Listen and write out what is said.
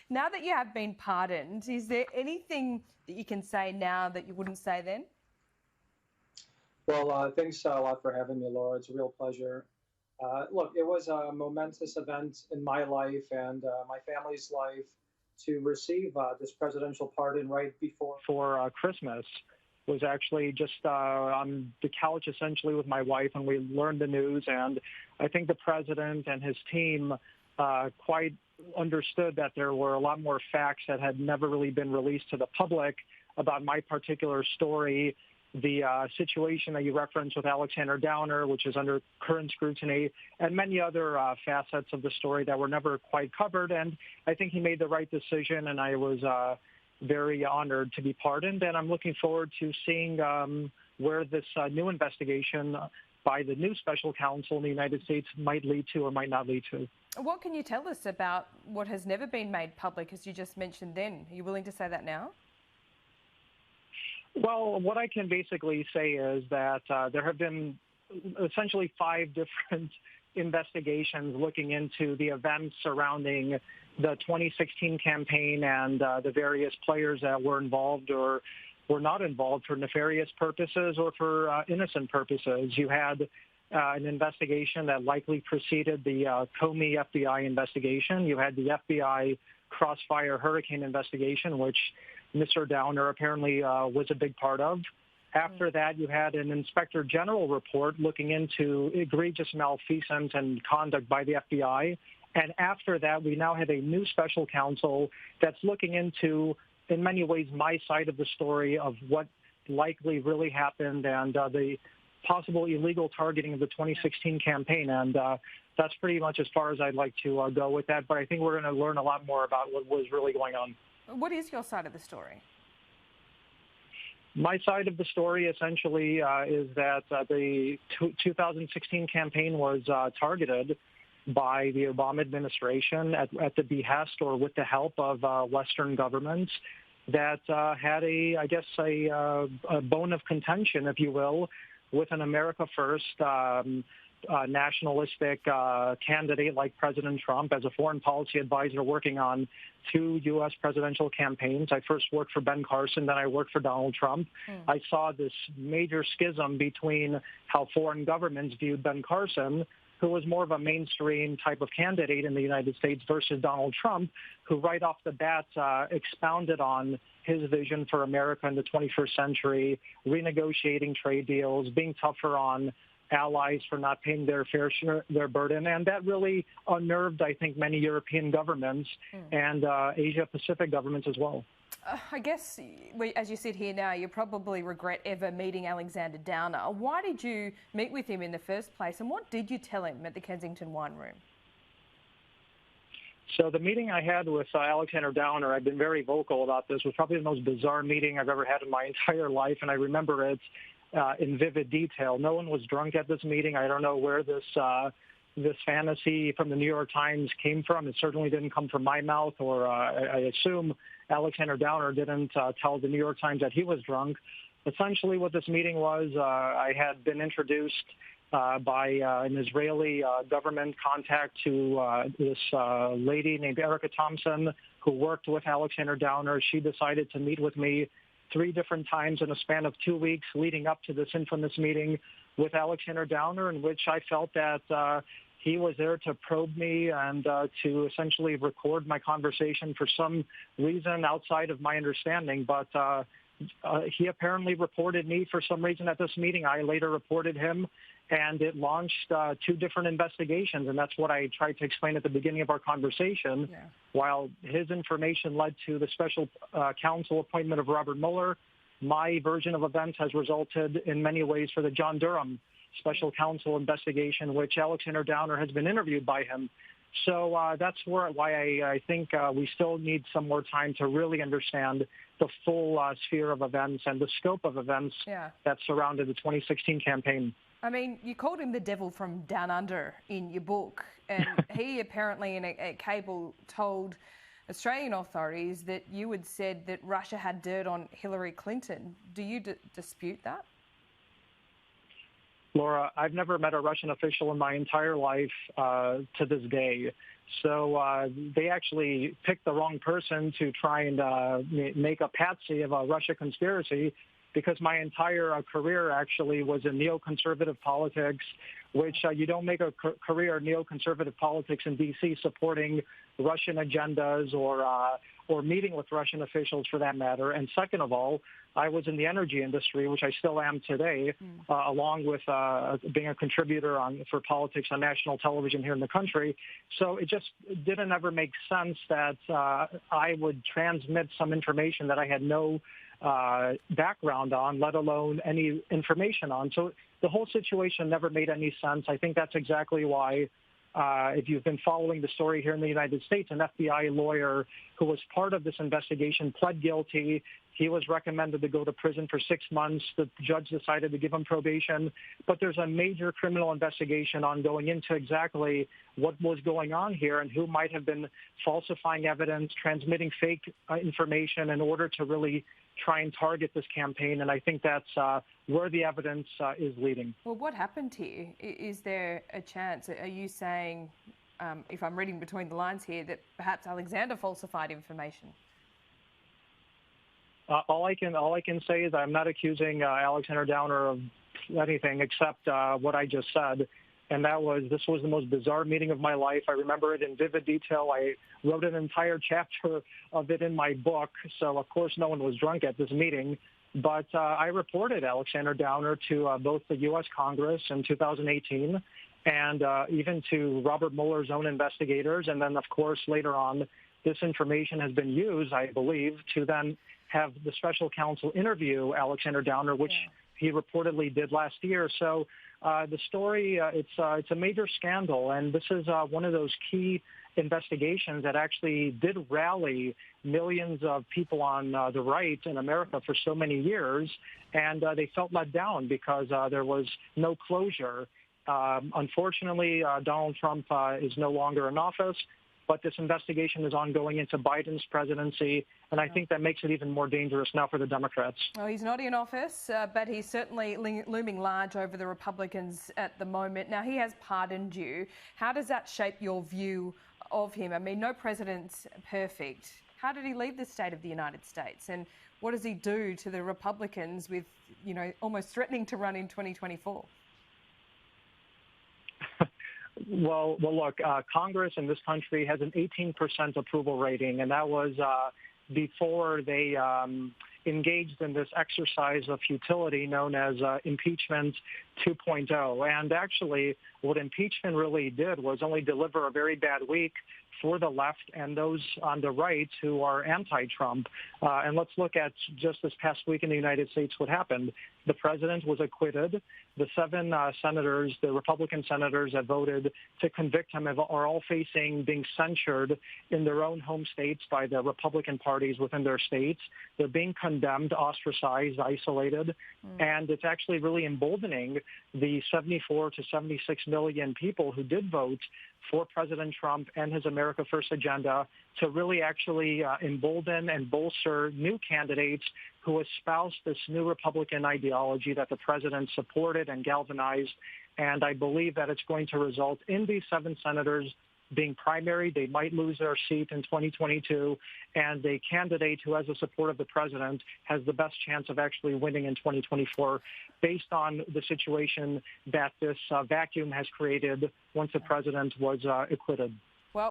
Now that you have been pardoned, is there anything that you can say now that you wouldn't say then? Well, thanks a lot for having me, Laura. It's a real pleasure. Look, it was a momentous event in my life and my family's life to receive this presidential pardon right before Christmas. Was actually just on the couch essentially with my wife, and we learned the news. And I think the president and his team quite understood that there were a lot more facts that had never really been released to the public about my particular story. The situation that you referenced with Alexander Downer, which is under current scrutiny, and many other facets of the story that were never quite covered. And I think he made the right decision, and I was very honored to be pardoned. And I'm looking forward to seeing where this new investigation by the new special counsel in the United States might lead to or might not lead to. What can you tell us about what has never been made public, as you just mentioned then? Are you willing to say that now? Well, what I can basically say is that there have been essentially 5 different investigations looking into the events surrounding the 2016 campaign and the various players that were involved or were not involved for nefarious purposes or for innocent purposes. You had an investigation that likely preceded the Comey FBI investigation. You had the FBI Crossfire Hurricane investigation, which Mr. Downer apparently was a big part of. After that, you had an inspector general report looking into egregious malfeasance and conduct by the FBI. And after that, we now have a new special counsel that's looking into, in many ways, my side of the story of what likely really happened and the possible illegal targeting of the 2016 campaign. And that's pretty much as far as I'd like to go with that. But I think we're going to learn a lot more about what was really going on. What is your side of the story? My side of the story essentially is that the 2016 campaign was targeted by the Obama administration at the behest or with the help of Western governments that had a bone of contention, if you will, with an America First nationalistic candidate like President Trump as a foreign policy advisor working on 2 U.S. presidential campaigns. I first worked for Ben Carson, then I worked for Donald Trump. I saw this major schism between how foreign governments viewed Ben Carson, who was more of a mainstream type of candidate in the United States, versus Donald Trump, who right off the bat expounded on his vision for America in the 21st century, renegotiating trade deals, being tougher on allies for not paying their fair share, their burden. And that really unnerved, I think, many European governments and Asia-Pacific governments as well. I guess, as you sit here now, you probably regret ever meeting Alexander Downer. Why did you meet with him in the first place, and what did you tell him at the Kensington Wine Room? So the meeting I had with Alexander Downer, I've been very vocal about this, was probably the most bizarre meeting I've ever had in my entire life, and I remember it in vivid detail. No one was drunk at this meeting. I don't know where this fantasy from the New York Times came from. It certainly didn't come from my mouth, or I assume Alexander Downer didn't tell the New York Times that he was drunk. Essentially what this meeting was, I had been introduced by an Israeli government contact to this lady named Erica Thompson, who worked with Alexander Downer. She decided to meet with me 3 different times in a span of 2 weeks leading up to this infamous meeting with Alexander Downer, in which I felt that he was there to probe me and to essentially record my conversation for some reason outside of my understanding. But he apparently reported me for some reason at this meeting. I later reported him, and it launched 2 different investigations. And that's what I tried to explain at the beginning of our conversation. Yeah. While his information led to the special counsel appointment of Robert Mueller, my version of events has resulted in many ways for the John Durham special counsel investigation, which Alexander Downer has been interviewed by him. So that's why I think we still need some more time to really understand the full sphere of events and the scope of events that surrounded the 2016 campaign. I mean, you called him the devil from down under in your book, and he apparently in a cable told Australian authorities that you had said that Russia had dirt on Hillary Clinton. Do you dispute that? Laura, I've never met a Russian official in my entire life to this day. So they actually picked the wrong person to try and make a patsy of a Russia conspiracy, because my entire career actually was in neoconservative politics, which you don't make a career in neoconservative politics in D.C. supporting Russian agendas or meeting with Russian officials for that matter. And second of all, I was in the energy industry, which I still am today, along with being a contributor for politics on national television here in the country. So it just didn't ever make sense that I would transmit some information that I had no background on, let alone any information on. So the whole situation never made any sense. I think that's exactly why, if you've been following the story here in the United States, an FBI lawyer who was part of this investigation pled guilty. He was recommended to go to prison for 6 months. The judge decided to give him probation. But there's a major criminal investigation ongoing into exactly what was going on here and who might have been falsifying evidence, transmitting fake information in order to really try and target this campaign. And I think that's where the evidence is leading. Well, what happened here? Is there a chance? Are you saying, if I'm reading between the lines here, that perhaps Alexander falsified information? All I can say is I'm not accusing Alexander Downer of anything except what I just said. And this was the most bizarre meeting of my life. I remember it in vivid detail. I wrote an entire chapter of it in my book. So, of course, no one was drunk at this meeting. But I reported Alexander Downer to both the U.S. Congress in 2018 and even to Robert Mueller's own investigators. And then, of course, later on, this information has been used, I believe, to then have the special counsel interview Alexander Downer, which he reportedly did last year. So the story, it's a major scandal, and this is one of those key investigations that actually did rally millions of people on the right in America for so many years, and they felt let down because there was no closure. Unfortunately, Donald Trump is no longer in office, but this investigation is ongoing into Biden's presidency, and I think that makes it even more dangerous now for the Democrats. Well, he's not in office, but he's certainly looming large over the Republicans at the moment. Now, he has pardoned you. How does that shape your view of him? I mean, no president's perfect. How did he leave the state of the United States? And what does he do to the Republicans with, almost threatening to run in 2024? Well, look, Congress in this country has an 18% approval rating, and that was before they engaged in this exercise of futility known as impeachment 2.0. And actually, what impeachment really did was only deliver a very bad week for the left and those on the right who are anti-Trump. And let's look at just this past week in the United States what happened. The president was acquitted. The 7 senators, the Republican senators that voted to convict him are all facing being censured in their own home states by the Republican parties within their states. They're being condemned, ostracized, isolated. And it's actually really emboldening the 74 to 76 million people who did vote for President Trump and his America First agenda to really actually embolden and bolster new candidates who espouse this new Republican ideology that the president supported and galvanized. And I believe that it's going to result in these 7 senators being primary. They might lose their seat in 2022, and a candidate who has the support of the president has the best chance of actually winning in 2024 based on the situation that this vacuum has created once the president was acquitted.